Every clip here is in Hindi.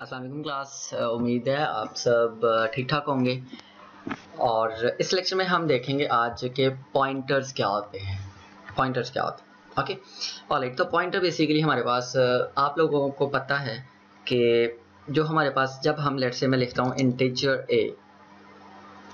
अस्सलाम वालेकुम क्लास। उम्मीद है आप सब ठीक ठाक होंगे। और इस लेक्चर में हम देखेंगे आज के पॉइंटर्स क्या होते हैं। Okay alright. तो पॉइंटर बेसिकली हमारे पास आप लोगों को पता है कि जो हमारे पास जब हम लेट्स से मैं लिखता हूँ integer a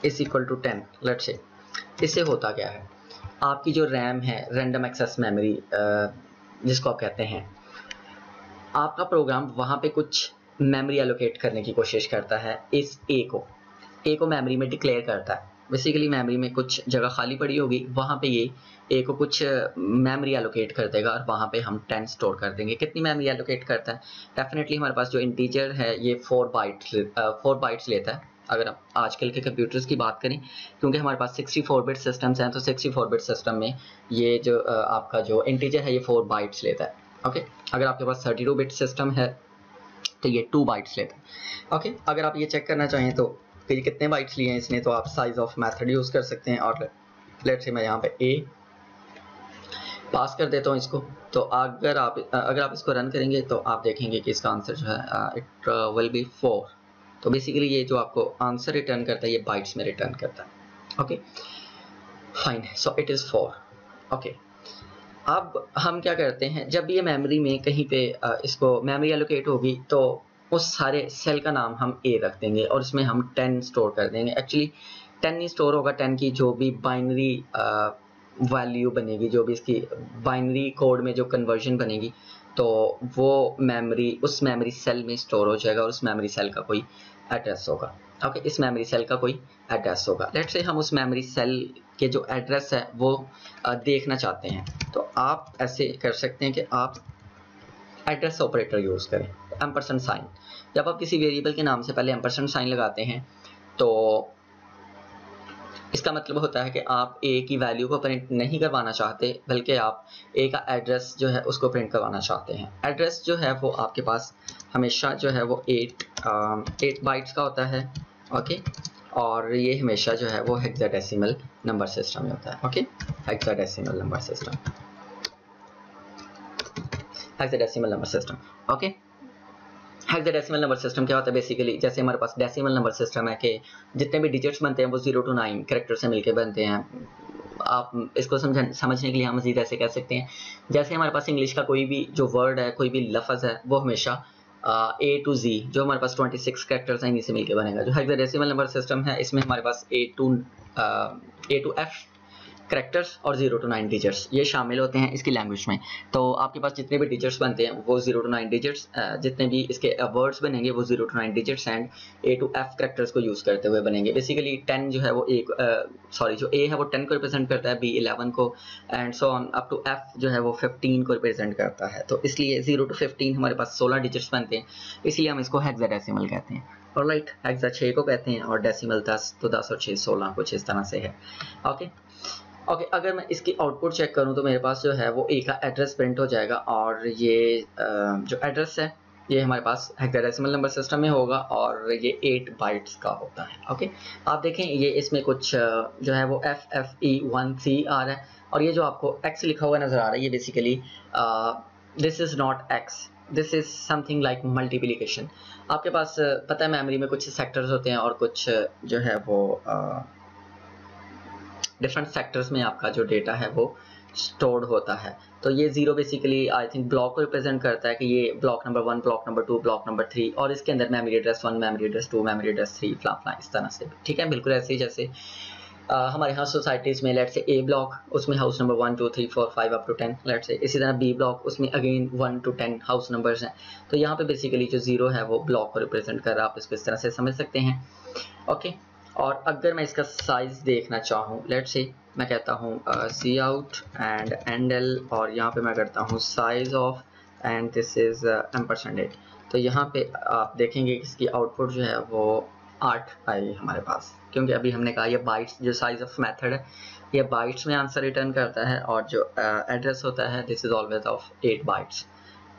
is equal to 10 let's say, इससे होता क्या है, आपकी जो रैम है रैंडम एक्सेस मेमोरी जिसको आप कहते हैं, आपका प्रोग्राम वहाँ पे कुछ मेमोरी एलोकेट करने की कोशिश करता है। इस ए को मेमोरी में डिक्लेयर करता है। बेसिकली मेमोरी में कुछ जगह खाली पड़ी होगी, वहाँ पे ये ए को कुछ मेमोरी एलोकेट कर देगा और वहाँ पे हम 10 स्टोर कर देंगे। कितनी मेमोरी एलोकेट करता है? डेफिनेटली हमारे पास जो इंटीजर है ये 4 बाइट्स लेता है। अगर आप आजकल के कंप्यूटर्स की बात करें, क्योंकि हमारे पास 64 बिट सिस्टम्स हैं, तो 64 बिट सिस्टम में ये जो आपका जो इंटीजर है ये 4 बाइट्स लेता है। ओके अगर आपके पास 32 बिट सिस्टम है तो ये 2 बाइट्स लेता है। ओके अगर आप ये चेक करना चाहें तो ये कितने बाइट्स लिए हैं इसने, तो आप साइज ऑफ मेथड यूज़ कर सकते हैं। और लेट्स से मैं यहाँ पे ए पास कर देता हूँ इसको, तो अगर आप इसको रन करेंगे तो आप देखेंगे कि इसका आंसर जो है इट विल बी 4। तो बेसिकली ये जो आपको आंसर रिटर्न करता है ये बाइट्स में रिटर्न करता है। Okay fine, so it is 4। Okay अब हम क्या करते हैं, जब ये मेमोरी में कहीं पे इसको मेमोरी एलोकेट होगी तो उस सारे सेल का नाम हम ए रख देंगे और इसमें हम 10 स्टोर कर देंगे। एक्चुअली 10 नहीं स्टोर होगा, 10 की जो भी बाइनरी वैल्यू बनेगी, जो भी इसकी बाइनरी कोड में जो कन्वर्जन बनेगी, तो वो मेमोरी उस मेमोरी सेल में स्टोर हो जाएगा और उस मेमोरी सेल का कोई एड्रेस होगा। ओके इस मेमोरी सेल का कोई एड्रेस होगा। लेट्स से हम उस मेमोरी सेल के जो एड्रेस है वो देखना चाहते हैं, तो आप ऐसे कर सकते हैं कि आप एड्रेस ऑपरेटर यूज़ करें, एम्परसेंड साइन। जब आप किसी वेरिएबल के नाम से पहले एम्परसेंड साइन लगाते हैं तो इसका मतलब होता है कि आप ए की वैल्यू को प्रिंट नहीं करवाना चाहते, बल्कि आप ए का एड्रेस जो है उसको प्रिंट करवाना चाहते हैं। एड्रेस जो है वो आपके पास हमेशा जो है वो 8 बाइट्स का होता है। ओके और ये हमेशा जो है वो हेक्साडेसिमल नंबर सिस्टम में होता है। Okay hexadecimal number system. Okay hexadecimal number system क्या होता है? बेसिकली जैसे हमारे पास डेसिमल नंबर सिस्टम है कि जितने भी डिजिट्स बनते हैं वो 0 to 9 कैरेक्टर से मिलके बनते हैं। आप इसको समझने के लिए हम मज़ीद ऐसे कह सकते हैं, जैसे हमारे पास इंग्लिश का कोई भी जो वर्ड है, कोई भी लफ्ज़ है, वो हमेशा A to Z जो हमारे पास 26 कैरेक्टर्स हैं इन्हीं से मिलके बनेगा। जो हेक्साडेसिमल नंबर सिस्टम है इसमें हमारे पास A to F कैरेक्टर्स और 0 to 9 डिजिट्स ये शामिल होते हैं इसकी लैंग्वेज में। तो आपके पास जितने भी डिजिट्स बनते हैं वो 0 to 9 डिजिट्स, जितने भी इसके वर्ड्स बनेंगे वो 0 to 9 digits and A to F characters को यूज़ करते हुए बनेंगे। बेसिकली 10 जो है वो जो A है वो 10 को रिप्रेजेंट करता है, B 11 को, and so on up to F जो है वो 15 को रिप्रेजेंट करता है। तो इसलिए 0 to 15 हमारे पास 16 डिजिट्स बनते हैं, इसलिए हम इसको हेक्साडेसिमल कहते हैं। ऑलराइट हेक्सा 6 को कहते हैं और डेसिमल 10, तो 10 और 6 16 कुछ इस तरह से है। ओके अगर मैं इसकी आउटपुट चेक करूं तो मेरे पास जो है वो ए का एड्रेस प्रिंट हो जाएगा और ये जो एड्रेस है ये हमारे पास हेक्साडेसिमल नंबर सिस्टम में होगा और ये 8 बाइट्स का होता है। ओके आप देखें ये इसमें कुछ जो है वो FFE1C आ रहा है और ये जो आपको X लिखा हुआ नज़र आ रहा है ये basically this is not X, this is something like multiplication. आपके पास पता है मेमोरी में कुछ सेक्टर्स होते हैं और कुछ जो है वो डिफरेंट सेक्टर्स में आपका जो डेटा है वो स्टोर्ड होता है। तो ये 0 बेसिकली आई थिंक ब्लॉक को रिप्रेजेंट करता है कि ये block number 1, block number 2, block number 3 और इसके अंदर memory address 1, memory address 2, memory address 3 फ्ला इस तरह से। ठीक है बिल्कुल ऐसे ही जैसे हमारे यहाँ सोसाइटीज़ में लेट्स से A ब्लॉक उसमें house number 1 2 3 4 5 up to 10 let's say, इसी तरह B ब्लॉक उसमें अगेन 1 to 10 हाउस नंबर्स हैं। तो यहाँ पे बेसिकली जो 0 है वो ब्लॉक को रिप्रेजेंट कर रहा है, आप इसको इस तरह से समझ सकते हैं। ओके और अगर मैं इसका साइज़ देखना चाहूँ, लेट्स से मैं कहता हूँ सी आउट एंड एंडल और यहाँ पे मैं करता हूँ size of and this is %8। तो यहाँ पे आप देखेंगे कि इसकी आउटपुट जो है वो 8 आई हमारे पास, क्योंकि अभी हमने कहा ये बाइट्स जो साइज ऑफ मेथड है ये बाइट्स में आंसर रिटर्न करता है और जो एड्रेस होता है this is always of 8 bytes.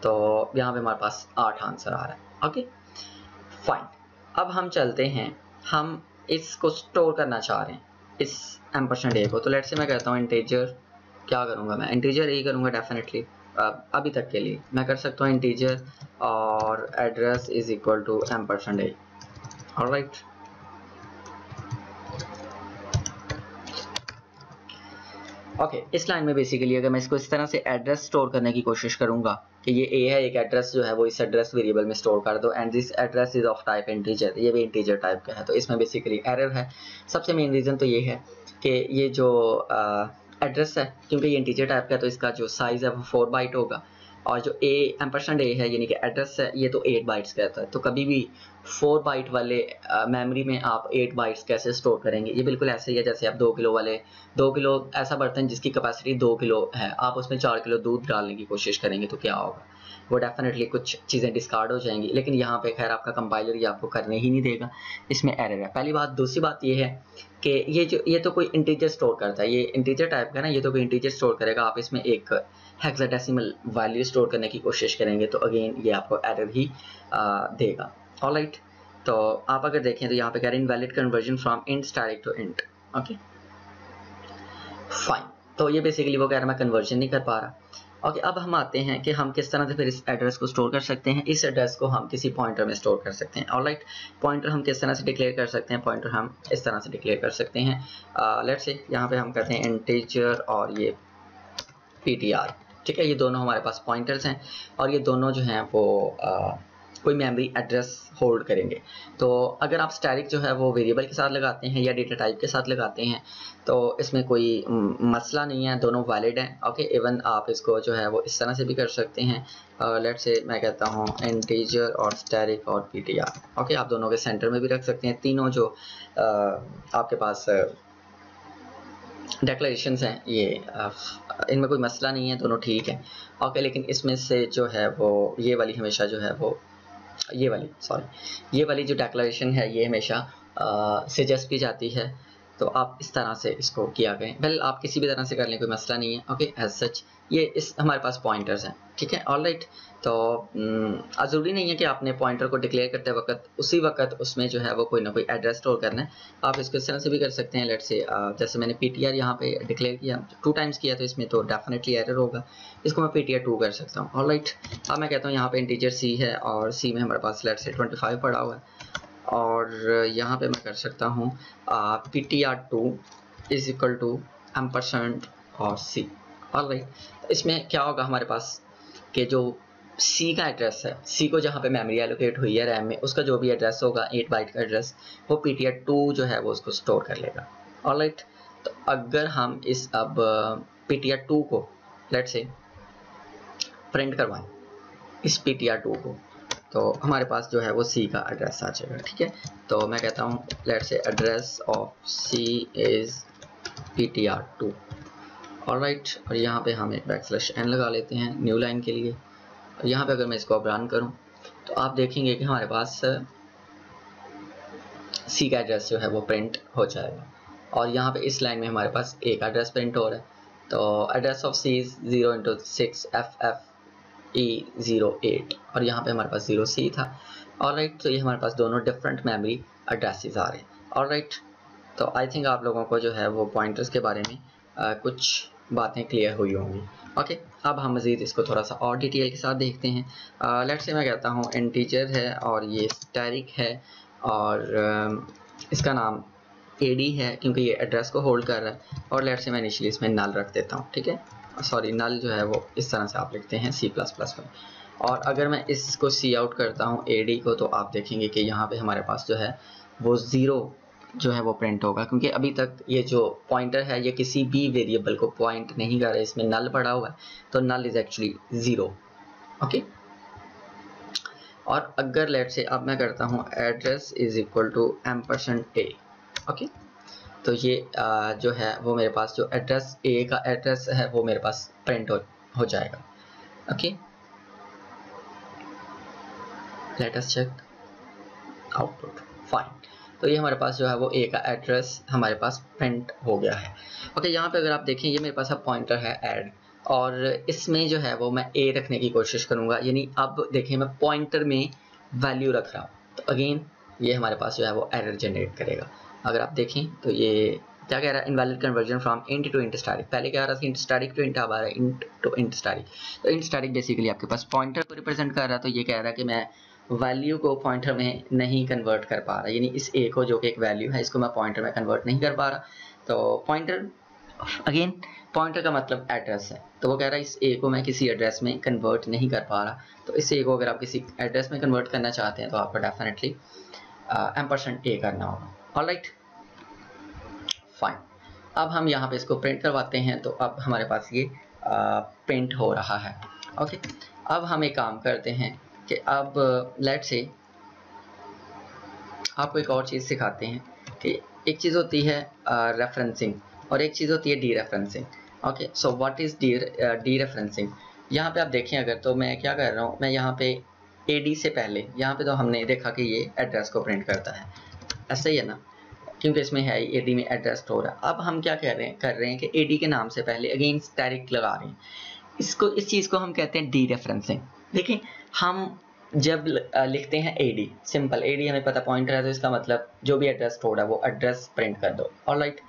तो यहाँ पे हमारे पास 8 आंसर आ रहा है। ओके फाइन, अब हम चलते हैं, हम इसको स्टोर करना चाह रहे हैं इस %a को। तो लेट्स से मैं कहता हूँ इंटीजर क्या करूँगा, मैं इंटीजर A करूँगा डेफिनेटली। अभी तक के लिए मैं कर सकता हूँ इंटीजर और address is equal to %a। Alright, okay इस लाइन में बेसिकली अगर मैं इसको इस तरह से एड्रेस स्टोर करने की कोशिश करूंगा कि ये ए है, एक एड्रेस जो है वो इस एड्रेस वेरिएबल में स्टोर कर दो and this address is of type integer, ये भी इंटीजर टाइप का है, तो इसमें बेसिकली एरर है। सबसे मेन रीज़न तो ये है कि ये जो एड्रेस है, क्योंकि ये इंटीजर टाइप का है तो इसका जो साइज़ है वो 4 बाइट होगा, और जो %a है यानी कि एड्रेस है ये तो 8 बाइट्स का है। तो कभी भी 4 बाइट वाले मेमोरी में आप 8 बाइट्स कैसे स्टोर करेंगे? ये बिल्कुल ऐसे ही है जैसे आप 2 किलो वाले 2 किलो ऐसा बर्तन जिसकी कैपेसिटी 2 किलो है, आप उसमें 4 किलो दूध डालने की कोशिश करेंगे तो क्या होगा? वो डेफिनेटली कुछ चीज़ें डिस्कार्ड हो जाएंगी। लेकिन यहाँ पे खैर आपका कंपाइलर ये आपको करने ही नहीं देगा, इसमें एरर है। पहली बात। दूसरी बात ये है कि ये तो कोई इंटीजर स्टोर करता है, ये इंटीजर टाइप का ना, ये तो कोई इंटीजर स्टोर करेगा, आप इसमें एक हेक्साडेसिमल वैल्यू स्टोर करने की कोशिश करेंगे तो अगेन ये आपको एरर ही देगा। ऑलराइट, तो आप अगर देखें तो यहाँ पे कह रहे हैं invalid conversion from int static to int. Okay fine, तो ये बेसिकली वो कह रहा है मैं कन्वर्जन नहीं कर पा रहा। ओके अब हम आते हैं कि हम किस तरह से फिर इस एड्रेस को स्टोर कर सकते हैं। इस एड्रेस को हम किसी पॉइंटर में स्टोर कर सकते हैं। ऑलराइट, पॉइंटर हम किस तरह से डिक्लेयर कर सकते हैं? पॉइंटर हम इस तरह से डिक्लेयर कर सकते हैं। लेट्स से यहाँ पे हम करते हैं इंटीजर और ये ptr, ठीक है। ये दोनों हमारे पास पॉइंटर्स हैं और ये दोनों जो हैं वो कोई मेमोरी एड्रेस होल्ड करेंगे। तो अगर आप स्टैटिक जो है वो वेरिएबल के साथ लगाते हैं या डेटा टाइप के साथ लगाते हैं तो इसमें कोई मसला नहीं है, दोनों वैलिड हैं। ओके, इवन आप इसको जो है वो इस तरह से भी कर सकते हैं। लेट्स से मैं कहता हूँ इंटीजर और स्टैटिक और ptr। ओके, आप दोनों के सेंटर में भी रख सकते हैं। तीनों जो आपके पास डेक्लेरेशंस हैं ये इनमें कोई मसला नहीं है, दोनों ठीक है। ओके, लेकिन इसमें से जो है वो ये वाली हमेशा जो है वो ये वाली जो डेक्लेरेशन है ये हमेशा सजेस्ट की जाती है, तो आप इस तरह से इसको किया करें। वेल आप किसी भी तरह से कर लें, कोई मसला नहीं है। ओके, एज सच ये इस हमारे पास पॉइंटर्स हैं, ठीक है। ऑलराइट, तो ज़रूरी नहीं है कि आपने पॉइंटर को डिक्लेयर करते वक्त उसी वक्त उसमें जो है वो कोई ना कोई एड्रेस स्टोर करना है। आप इसको इस तरह से भी कर सकते हैं। लेट्स से जैसे मैंने ptr यहाँ पे डिक्लेयर किया 2 टाइम्स किया तो इसमें तो डेफिनेटली एरर होगा, इसको मैं ptr2 कर सकता हूँ। ऑलराइट, अब मैं कहता हूँ यहाँ पे इंटीजर c है और c में हमारे पास लेट्स से 25 पड़ा हुआ है और यहाँ पे मैं कर सकता हूँ ptr2 इज इक्वल टू % और c। ऑलराइट, इसमें क्या होगा हमारे पास कि जो C का एड्रेस है, C को जहाँ पे मेमोरी एलोकेट हुई है रैम में, उसका जो भी एड्रेस होगा 8 बाइट का एड्रेस, वो ptr2 जो है वो उसको स्टोर कर लेगा। ऑलराइट, तो अगर हम इस अब ptr2 को लेट्स से प्रिंट करवाएं इस ptr2 को, तो हमारे पास जो है वो C का एड्रेस आ जाएगा, ठीक है। तो मैं कहता हूँ let's say address of C is ptr2। Alright, और यहाँ पे हम एक \n लगा लेते हैं न्यू लाइन के लिए। और यहाँ पे अगर मैं इसको अब रन करूँ तो आप देखेंगे कि हमारे पास C का एड्रेस जो है वो प्रिंट हो जाएगा और यहाँ पे इस लाइन में हमारे पास A का एड्रेस प्रिंट हो रहा है। तो address of C is 0x6FFE08 और यहाँ पे हमारे पास 0C था। ऑलराइट, तो ये हमारे पास दोनों डिफरेंट मेमोरी एड्रेसेस आ रहे हैं। ऑलराइट, तो आई थिंक आप लोगों को जो है वो पॉइंटर्स के बारे में कुछ बातें क्लियर हुई होंगी। ओके, अब हम मज़ीद इसको थोड़ा सा और डिटेल के साथ देखते हैं। लेट्स से मैं कहता हूँ इंटीजर है और ये स्टैटिक है और इसका नाम AD है क्योंकि ये एड्रेस को होल्ड कर रहा है। और लेट्स से मैं इनिशियली इसमें नल रख देता हूँ, ठीक है। सॉरी, नल जो है वो इस तरह से आप लिखते हैं C++ में। और अगर मैं इसको सी आउट करता हूँ AD को, तो आप देखेंगे कि यहाँ पे हमारे पास जो है वो 0 जो है वो प्रिंट होगा, क्योंकि अभी तक ये जो पॉइंटर है ये किसी भी वेरिएबल को पॉइंट नहीं कर रहा है, इसमें नल पड़ा हुआ है, तो नल इज एक्चुअली 0। ओके, और अगर लेट से अब मैं करता हूँ address is equal to %a। Okay, तो ये जो है वो मेरे पास जो एड्रेस A का एड्रेस है वो मेरे पास प्रिंट हो जाएगा। Okay, let us check output. Fine, तो ये हमारे पास जो है वो A का एड्रेस हमारे पास प्रिंट हो गया है। ओके, यहाँ पे अगर आप देखें ये मेरे पास अब पॉइंटर है ऐड और इसमें जो है वो मैं A रखने की कोशिश करूँगा, यानी अब देखें मैं पॉइंटर में वैल्यू रख रहा हूँ, तो अगेन ये हमारे पास जो है वो एरर जनरेट करेगा। अगर आप देखें तो ये क्या कह रहा है, invalid conversion from int to int static. पहले क्या आ रहा था इंट स्टैटिक टू इंट, अब आ रहा है इंट टू इंट स्टैटिक। तो इंट स्टैटिक बेसिकली आपके पास पॉइंटर को रिप्रेजेंट कर रहा है, तो ये कह रहा है कि मैं वैल्यू को पॉइंटर में नहीं कन्वर्ट कर पा रहा, यानी इस ए को जो कि एक वैल्यू है इसको मैं पॉइंटर में कन्वर्ट नहीं कर पा रहा। तो पॉइंटर अगेन पॉइंटर का मतलब एड्रेस है, तो वो कह रहा है इस ए को मैं किसी एड्रेस में कन्वर्ट नहीं कर पा रहा। तो इस ए को अगर आप किसी एड्रेस में कन्वर्ट करना चाहते हैं तो आपको डेफिनेटली %a करना होगा। ऑलराइट फाइन, अब हम यहाँ पे इसको प्रिंट करवाते हैं, तो अब हमारे पास ये प्रिंट हो रहा है। ओके, अब हम एक काम करते हैं कि अब लेट से आपको एक और चीज़ सिखाते हैं कि एक चीज़ होती है रेफरेंसिंग और एक चीज़ होती है D referencing. Okay, so what is D referencing. यहाँ पे आप देखें अगर, तो मैं क्या कर रहा हूँ, मैं यहाँ पे AD से पहले यहाँ पे तो हमने देखा कि ये एड्रेस को प्रिंट करता है, ऐसा ही है ना, क्योंकि इसमें है AD में एड्रेस स्टोर है। अब हम क्या कर रहे हैं कि AD के नाम से पहले अगेन स्टैटिक लगा रहे हैं, इस चीज़ को हम कहते हैं डी रेफरेंसिंग। देखिए हम जब लिखते हैं AD, सिंपल AD हमें पता पॉइंटर है, तो इसका मतलब जो भी एड्रेस स्टोर है वो एड्रेस प्रिंट कर दो। ऑलराइट,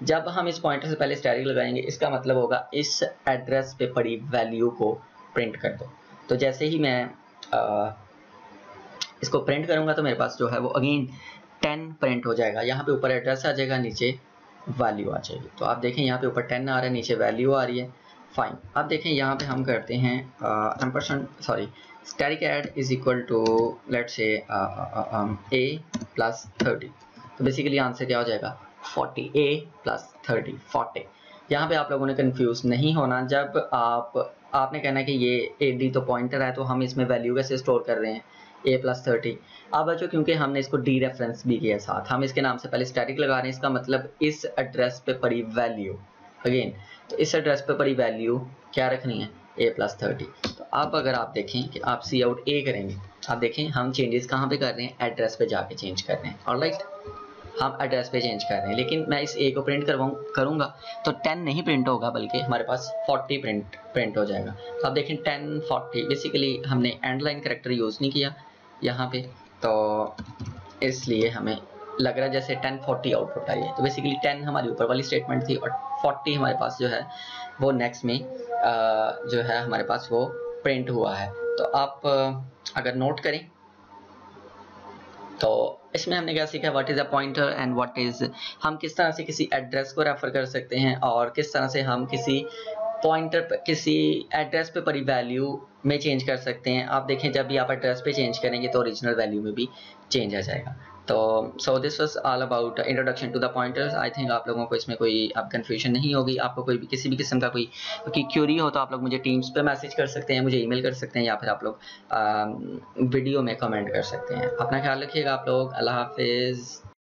जब हम इस पॉइंटर से पहले स्टैटिक लगाएंगे इसका मतलब होगा इस एड्रेस पे पड़ी वैल्यू को प्रिंट कर दो। तो जैसे ही मैं इसको प्रिंट करूंगा तो मेरे पास जो है वो अगेन 10 प्रिंट हो जाएगा। यहाँ पे ऊपर एड्रेस आ जाएगा, नीचे वैल्यू आ जाएगी। तो आप देखें यहाँ पे ऊपर 10 आ रहा है, नीचे वैल्यू आ रही है। फाइन, अब देखें यहाँ पे हम करते हैं static add is equal to let's say a plus 30। तो बेसिकली आंसर क्या हो जाएगा 40, a प्लस 30 40। यहाँ पे आप लोगों ने कंफ्यूज नहीं होना, जब आपने कहना कि ये AD तो पॉइंटर है, तो हम इसमें वैल्यू कैसे स्टोर कर रहे हैं a प्लस 30। अब बच्चों क्योंकि हमने इसको डी रेफरेंस भी किया साथ, हम इसके नाम से पहले स्टैटिक लगा रहे हैं, इसका मतलब इस एड्रेस पे पड़ी वैल्यू अगेन, तो इस एड्रेस पे पड़ी वैल्यू क्या रखनी है a प्लस 30। तो अब अगर आप देखें कि आप सी आउट a करेंगे, आप देखें हम चेंजेस कहाँ पे कर रहे हैं, एड्रेस पे जाके चेंज कर रहे हैं। ऑलराइट, हम एड्रेस पे चेंज कर रहे हैं, लेकिन मैं इस a को प्रिंट करूंगा तो 10 नहीं प्रिंट होगा, बल्कि हमारे पास 40 प्रिंट हो जाएगा। तो आप देखें 10 40, बेसिकली हमने एंड लाइन कैरेक्टर यूज़ नहीं किया यहाँ पे, तो इसलिए हमें लग रहा है जैसे 10 40 आउटपुट आई है। तो बेसिकली 10 हमारी ऊपर वाली स्टेटमेंट थी और 40 हमारे पास जो है वो नेक्स्ट में जो है हमारे पास वो प्रिंट हुआ है। तो आप अगर नोट करें तो इसमें हमने क्या सीखा, what is a pointer and what is, हम किस तरह से किसी एड्रेस को रेफर कर सकते हैं और किस तरह से हम किसी पॉइंटर पर किसी एड्रेस पे पड़ी वैल्यू में चेंज कर सकते हैं। आप देखें जब भी आप एड्रेस पे चेंज करेंगे तो ओरिजिनल वैल्यू में भी चेंज आ जाएगा। तो so this was all about introduction to the pointers. I think आप लोगों को इसमें कोई अब कन्फ्यूजन नहीं होगी। आपको कोई भी किसी भी किस्म का कोई क्यूरी हो तो आप लोग मुझे टीम्स पे मैसेज कर सकते हैं, मुझे ईमेल कर सकते हैं, या फिर आप लोग वीडियो में कमेंट कर सकते हैं। अपना ख्याल रखिएगा आप लोग। अल्लाह हाफिज़।